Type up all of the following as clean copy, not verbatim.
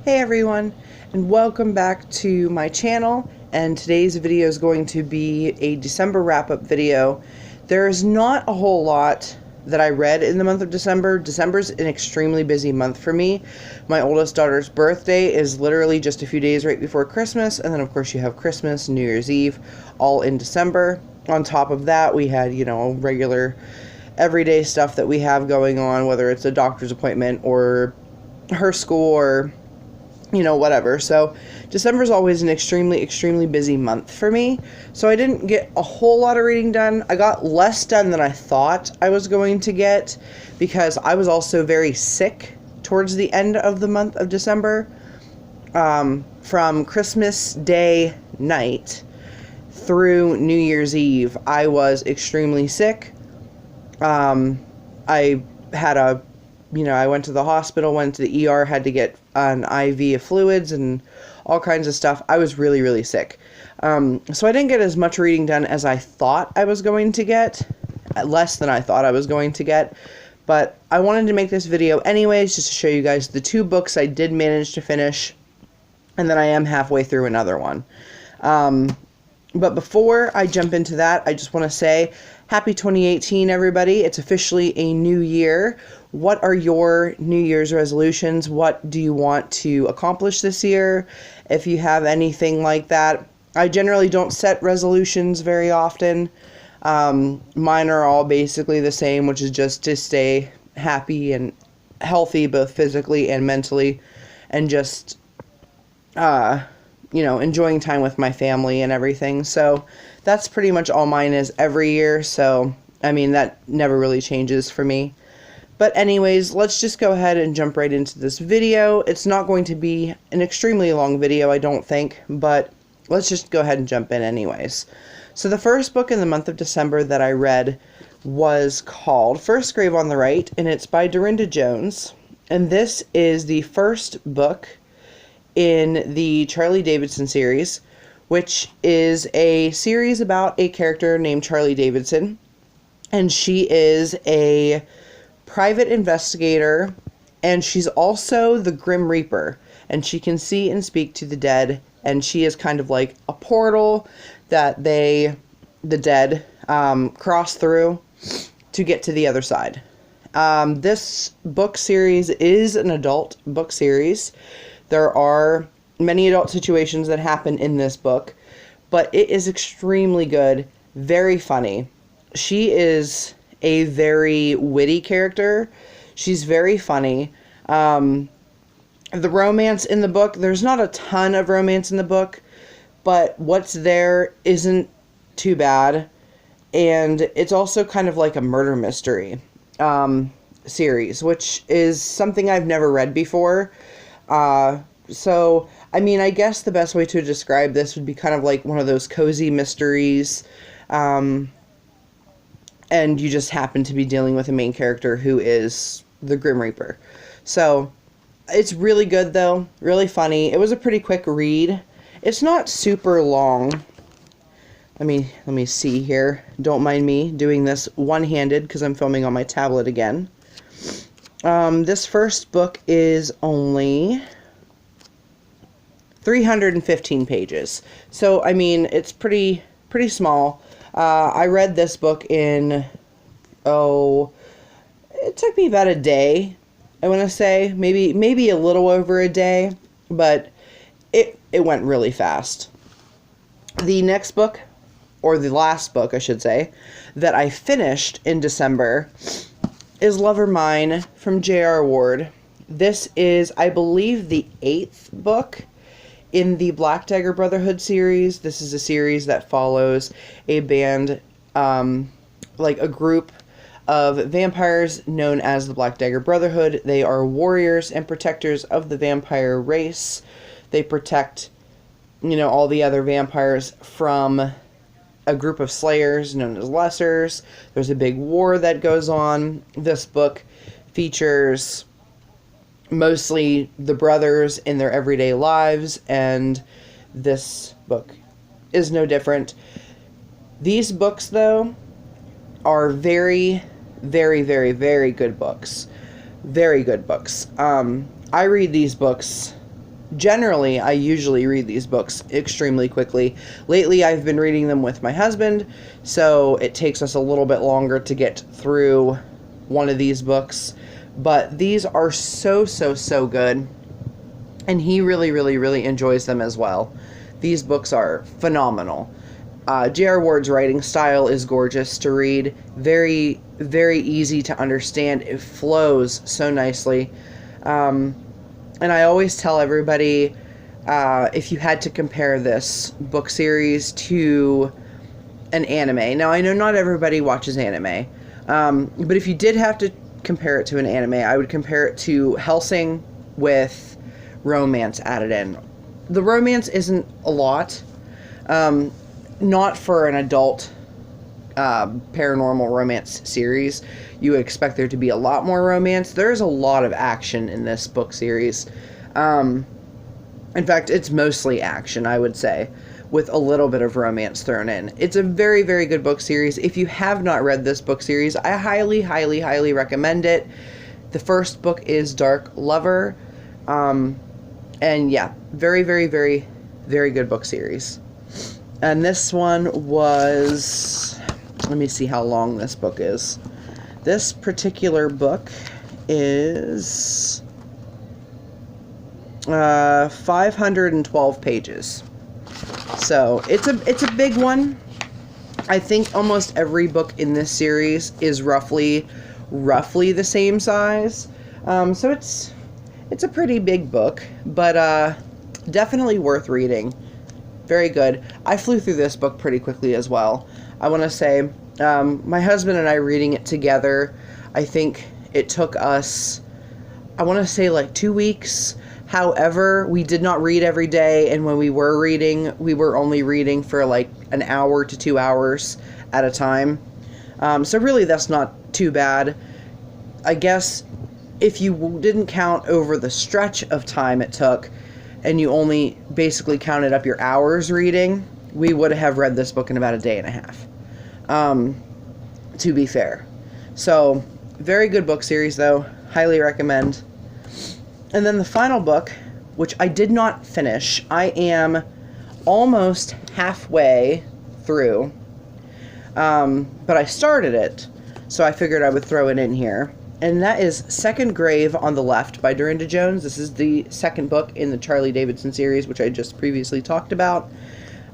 Hey everyone, and welcome back to my channel. And today's video is going to be a December wrap-up video. There is not a whole lot that I read in the month of December. December's an extremely busy month for me. My oldest daughter's birthday is literally just a few days right before Christmas, and then of course you have Christmas and New Year's Eve all in December. On top of that, we had, regular everyday stuff that we have going on, whether it's a doctor's appointment or her school or whatever. So December is always an extremely busy month for me. So I didn't get a whole lot of reading done. I got less done than I thought I was going to get because I was also very sick towards the end of the month of December. From Christmas Day night through New Year's Eve, I was extremely sick. I had I went to the hospital, went to the ER, had to get an IV of fluids and all kinds of stuff. I was really sick. So I didn't get as much reading done as I thought I was going to get, less than I thought I was going to get. But I wanted to make this video anyways, just to show you guys the two books I did manage to finish, and then I am halfway through another one. But before I jump into that, I just want to say happy 2018, everybody. It's officially a new year. What are your New Year's resolutions? What do you want to accomplish this year? If you have anything like that. I generally don't set resolutions very often. Mine are all basically the same, which is just to stay happy and healthy, both physically and mentally, and just enjoying time with my family and everything. So that's pretty much all mine is every year. So, I mean, that never really changes for me. But anyways, let's just go ahead and jump right into this video. It's not going to be an extremely long video, I don't think, but let's just go ahead and jump in anyways. So the first book in the month of December that I read was called First Grave on the Right, and it's by Darynda Jones. And this is the first book in the Charlie Davidson series, which is a series about a character named Charlie Davidson, and she is a private investigator, and she's also the Grim Reaper, and she can see and speak to the dead, and she is kind of like a portal that the dead cross through to get to the other side. This book series is an adult book series. There are many adult situations that happen in this book, but it is extremely good, very funny. She is a very witty character. She's very funny. The romance in the book, there's not a ton of romance in the book, but what's there isn't too bad. And it's also kind of like a murder mystery series, which is something I've never read before. So, I mean, I guess the best way to describe this would be kind of like one of those cozy mysteries, and you just happen to be dealing with a main character who is the Grim Reaper. So, it's really good though, really funny. It was a pretty quick read. It's not super long. Let me see here. Don't mind me doing this one-handed because I'm filming on my tablet again. This first book is only 315 pages. So, I mean, it's pretty small. I read this book in, it took me about a day, I want to say. Maybe a little over a day, but it went really fast. The next book, or the last book, I should say, that I finished in December is Lover Mine from J.R. Ward. This is, I believe, the 8th book in the Black Dagger Brotherhood series. This is a series that follows a band, like a group of vampires known as the Black Dagger Brotherhood. They are warriors and protectors of the vampire race. They protect, all the other vampires from a group of slayers known as Lessers. There's a big war that goes on. This book features mostly the brothers in their everyday lives, and this book is no different. These books, though, are very good books. Very good books. I read these books generally, I usually read these books extremely quickly. Lately, I've been reading them with my husband, so it takes us a little bit longer to get through one of these books. But these are so, so, so good. And he really, really, really enjoys them as well. These books are phenomenal. J.R. Ward's writing style is gorgeous to read. Very, very easy to understand. It flows so nicely. And I always tell everybody, if you had to compare this book series to an anime. Now, I know not everybody watches anime. But if you did have to compare it to an anime, I would compare it to Hellsing with romance added in. The romance isn't a lot. Not for an adult paranormal romance series. You would expect there to be a lot more romance. There's a lot of action in this book series. In fact, it's mostly action, I would say, with a little bit of romance thrown in. It's a very, very good book series. If you have not read this book series, I highly, highly, highly recommend it. The first book is Dark Lover. And yeah, very, very, very, very good book series. And this one was, let me see how long this book is. This particular book is 512 pages. So it's a big one. I think almost every book in this series is roughly the same size. So it's a pretty big book, but definitely worth reading. Very good. I flew through this book pretty quickly as well. I want to say, my husband and I reading it together, I think it took us, I want to say like 2 weeks. However, we did not read every day, and when we were reading, we were only reading for like an hour to 2 hours at a time. So really that's not too bad. I guess if you didn't count over the stretch of time it took, and you only basically counted up your hours reading, we would have read this book in about a day and a half, to be fair. So, very good book series, though. Highly recommend. And then the final book, which I did not finish. I am almost halfway through, but I started it, so I figured I would throw it in here. And that is Second Grave on the Left by Dorinda Jones. This is the second book in the Charlie Davidson series, which I just previously talked about.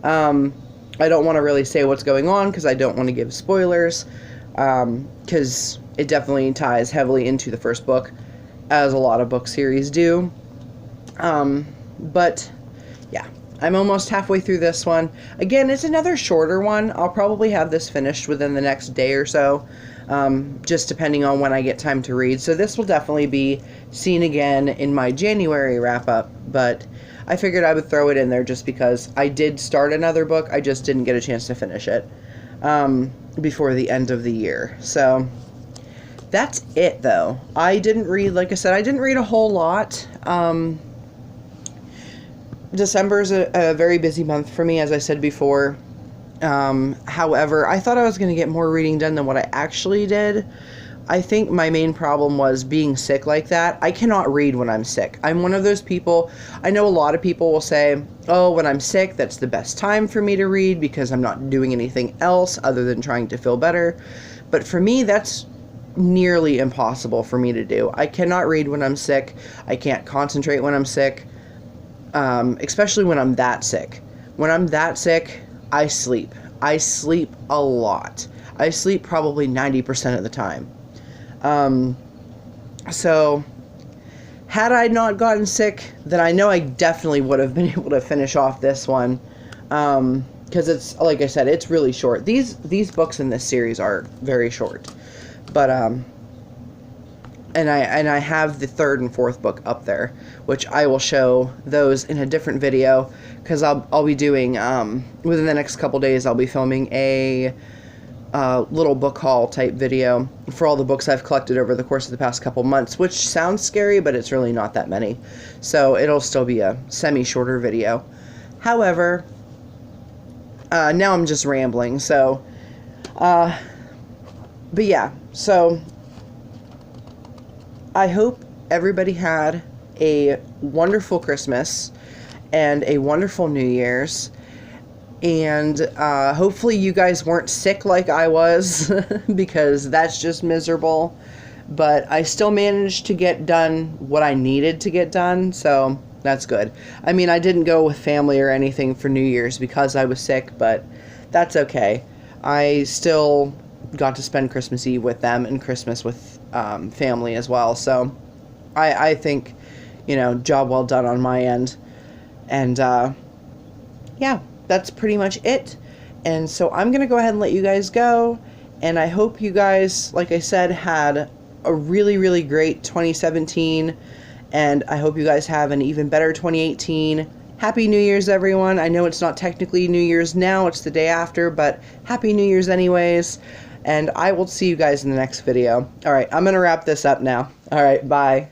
I don't want to really say what's going on because I don't want to give spoilers, because it definitely ties heavily into the first book, as a lot of book series do. But yeah, I'm almost halfway through this one. Again, it's another shorter one. I'll probably have this finished within the next day or so. Just depending on when I get time to read. So this will definitely be seen again in my January wrap-up, but I figured I would throw it in there just because I did start another book, I just didn't get a chance to finish it before the end of the year. So that's it, though. I didn't read, like I said, I didn't read a whole lot. December is a very busy month for me, as I said before. However, I thought I was going to get more reading done than what I actually did. I think my main problem was being sick like that. I cannot read when I'm sick. I'm one of those people, I know a lot of people will say, oh, when I'm sick, that's the best time for me to read because I'm not doing anything else other than trying to feel better. But for me, that's nearly impossible for me to do. I cannot read when I'm sick. I can't concentrate when I'm sick, especially when I'm that sick. When I'm that sick, I sleep. I sleep a lot. I sleep probably 90% of the time. So, had I not gotten sick, then I know I definitely would have been able to finish off this one. Because it's, like I said, it's really short. These books in this series are very short. But, and I have the third and fourth book up there, which I will show those in a different video, because I'll be doing, within the next couple days, I'll be filming a little book haul type video for all the books I've collected over the course of the past couple months, which sounds scary, but it's really not that many. So it'll still be a semi-shorter video. However, now I'm just rambling, so, but yeah, so I hope everybody had a wonderful Christmas and a wonderful New Year's. And hopefully you guys weren't sick like I was, because that's just miserable. But I still managed to get done what I needed to get done, so that's good. I mean, I didn't go with family or anything for New Year's because I was sick, but that's okay. I still got to spend Christmas Eve with them and Christmas with family as well, so I think, job well done on my end. And yeah, that's pretty much it. And so I'm going to go ahead and let you guys go. And I hope you guys, like I said, had a really, really great 2017. And I hope you guys have an even better 2018. Happy New Year's, everyone. I know it's not technically New Year's now, it's the day after, but Happy New Year's anyways. And I will see you guys in the next video. Alright, I'm going to wrap this up now. Alright, bye.